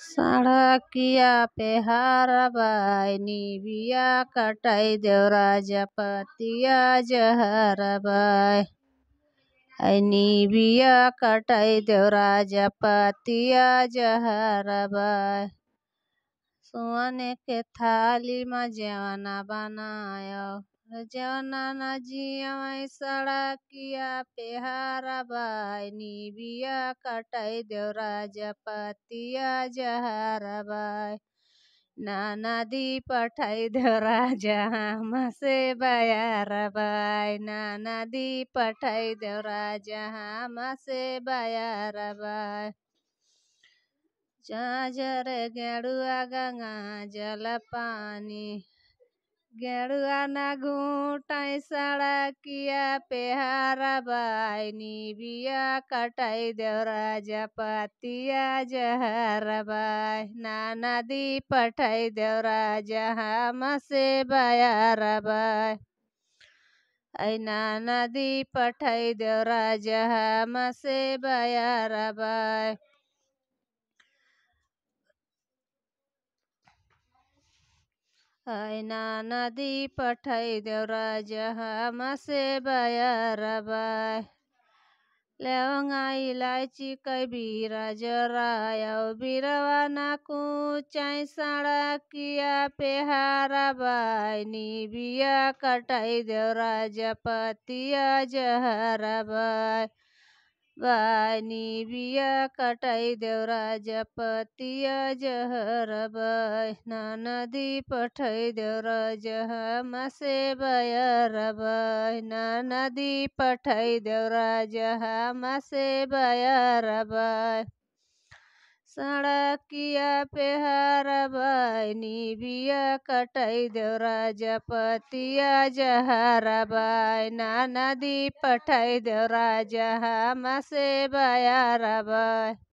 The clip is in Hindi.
सड़किया पे हरबाई निबिया कटाई देवराजा पतिया जहरबाई निबिया कटाई देवराजा पतिया जहरबाई सोने के थाली में जवना बनायो जवना न जियवै सड़किया पे हरबाई निबिया कटाई देवराजा पतिया जहरबाई नदी पठाई देवराजा हमसे बयारबाई नदी पठाई देवराजा हमसे बयारबाई झांझर गेड़ुआ गंगा जल पानी गेड़ुआ न घूटाई सड़किया पे हरबाई निबिया कटाई देवराजा पतिया जहरबाई नदी पठाई देवराजा हमसे बयारबाई नदी पठाई देवराजा हमसे बयारबाई नदी पठाई देवराजा हमसे बयारबाई लवंगा इलायची कबीरा जरायो बिरवा न कुचाई सड़किया पे हरबाई निबिया कटाई देवराजा पतिया जहरबाई निबिया कटाई देवराजा पतिया जहरबाई नदी पठाई देवराजा हमसे बयारबाई नदी पठाई देवराजा हमसे बयारबाई सड़किया पे हरबाई निबिया कटाई देवराजा पतिया जहरबाई नदी पठाई देवराजा हमसे बयारबाई।